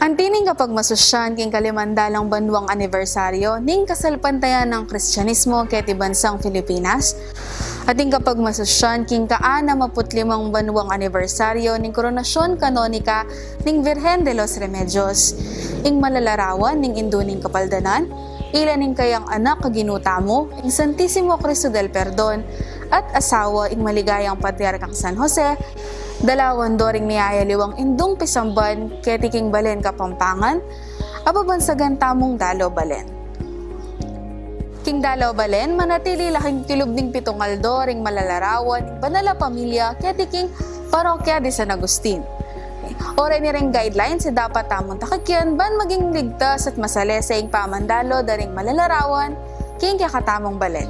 Antining kapag masusyan king kalimandalang banwang anibersaryo ning kasalpantayan ng Kristyanismo ket bansang Pilipinas. Ating kapag masusyan king kaana maputlimang banwang anibersaryo ning koronasyon kanonika ning Virgen de los Remedios. Ing malalarawan ning induning kapaldanan, ilan ning kayang anak kaginutamo, ing Santisimo Cristo del Perdon, at asawa ing maligayang Patriarkang San Jose, dalawan doring niyaya liwang indung pisamban ketiking balen Kapampangan, apabansagan tamong Dalaw Balen. King Dalaw Balen, manatili laking kilubning pitungaldo ring malalarawan ing banala pamilya ketiking Parokya de San Agustin. Oray ni ring guidelines dapat tamong takakyan ban maging ligtas at masalesa ing pamandalo daring malalarawan king kakatamong balen.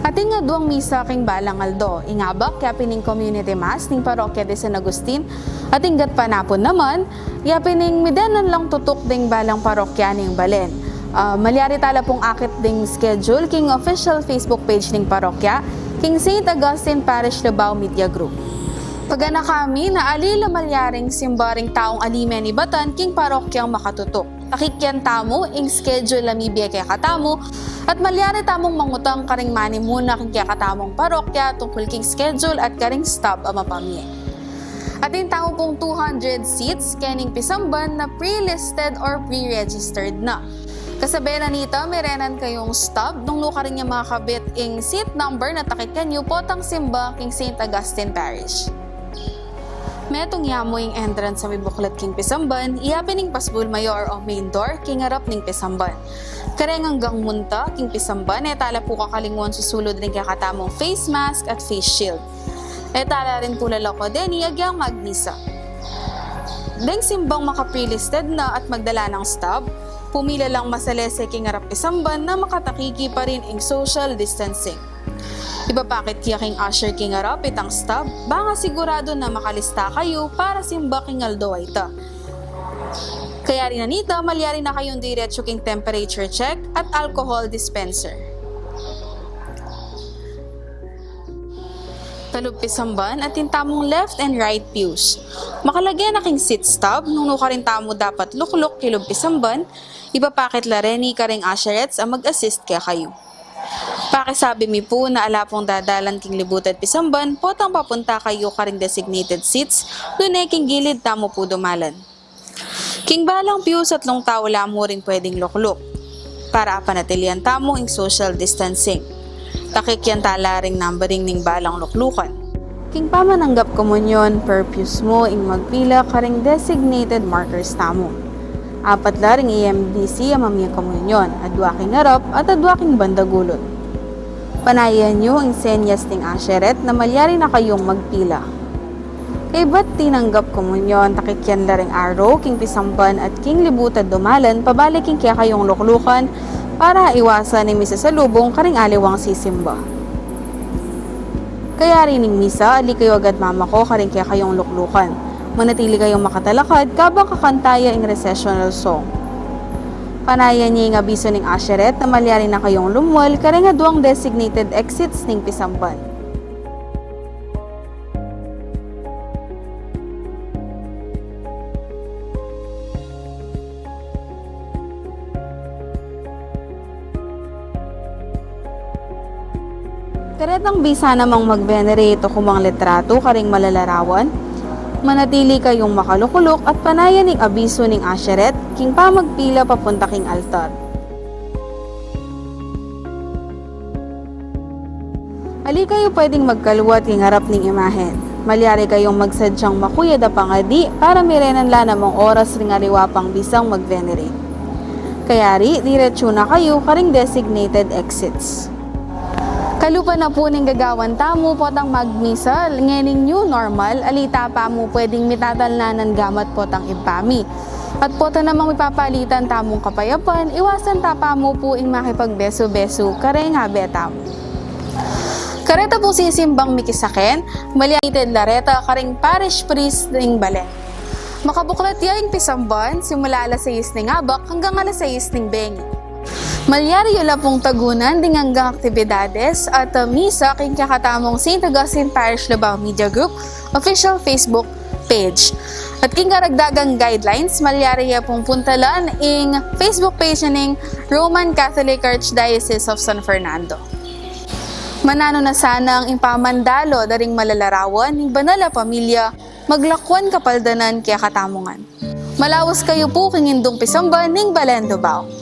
Ating nga duwang misa king Balangaldo, ingabak yapining community mass ning Parokya de San Agustin, ating gat panapon naman, yapining midenan lang tutok ding balang parokya ning balen. Malyari tala pong akit ding schedule king official Facebook page ning parokya, king St. Augustine Parish Labao Media Group. Pagana kami na alila malyaring simbaring taong alimen ibatan king parokyang makatutok. Takikyan tamo ing schedule lamibya kaya katamo at malyari tamong mangutang karing mani muna king kaya katamong parokya tungkol king schedule at karing stop ama pamye. Ating tamo pong 200 seats kening pisamban na pre-listed or pre-registered na. Kasabayan na nito, merenan kayong stop nung luka rin niya makakabit ing seat number na takikyan nyo potang simba king St. Augustine Parish. Metong yamo yung entrance sa may buklat king pisamban, iyapin ning pasbul mayor o main door king harap ning pisamban. Kareng hanggang munta king pisamban, tala po kakalingwan susulod rin kakatamong face mask at face shield. Tala rin po lalako din iyagyang magmisa. Deng simbang makaprelisted na at magdala ng stop, pumila lang masalese king harap pisamban na makatakiki pa rin ing social distancing. Ipapakit kiya king usher king harap itang stop, baka sigurado na makalista kayo para simba king aldo ay ta. Kaya rin nanita, malyari na kayong diretso king temperature check at alcohol dispenser. Talub pisamban at tintamong left and right pews. Makalagyan na king seat stub, nung nukarin tamo dapat lukluk kilub pisamban, ipapakit la rin ni karing usherettes ang mag-assist kaya kayo. Pakisabi mi po na ala pong dadalan king libutan pisamban, potang papunta kayo karing designated seats, dunay king gilid tamo po dumalan. King balang pews at long tao lamo rin pwedeng lukluk, para panatilian tamo ing social distancing. Takikyan tala ring numbering ning balang luklukan. King pamananggap komunyon per pews mo ing magpila karing designated markers tamo. Apat la ring EMDC ang mamiyang komunyon, adwa king harap at adwa king bandagulot. Panayan nyo ang senyas ting asheret na malyari na kayong magpila. Kay ba't tinanggap komunyon, takikyan la ring araw, king pisamban at king libutan dumalan, pabaliking kaya kayong luklukan para iwasan ni misa sa lubong karing aliwang sisimba. Kaya rin ning misa, ali kayo agad mama ko karing kaya kayong luklukan. Manatili kayong makatalakad kabang kakantaya ing recessional song. Panayan niya yung abiso ning asheret na malyari na kayong lumwal karing aduang designated exits ning pisamban. Karetang bisa namang mag-venerate o kumang litrato karing malalarawan, manatili kayong makalukulok at panayan ning abiso ning asheret king pamagpila papunta king altar. Ali kayo pwedeng magkaluwat king harap ning imahen. Malyari kayong magsadyang makuyad a pangadi para mirenan la namang oras ring aliwa pang bisang mag-venerate. Kayari, diretso na kayo karing designated exits. Kalupa na po ning gagawan tamo potang magmisa, ngening new normal, alita pa mo pwedeng mitatalnanan gamat potang impami. At pota namang ipapalitan tamong kapayapan, iwasan tapa mo po ing makipagbeso-beso, kareng habeta mo. Kareta po sisimbang mikisaken, malianited lareta karing parish priest ning balen. Makabuklat yaing pisamban, simula alas 6 ning abak hanggang alas 6 ning bengi. Malyari yun pong tagunan ding hanggang aktibidades at misa king kakatamong St. Augustine Parish Labao Media Group official Facebook page. At king karagdagang guidelines, malyari pong puntalan ing Facebook page ning Roman Catholic Archdiocese of San Fernando. Manano na sana ang impamandalo daring malalarawan ning banal a pamilya maglakwan kapaldanan kaya katamungan. Malawas kayo po king indong pisamban ning Balendo Bao.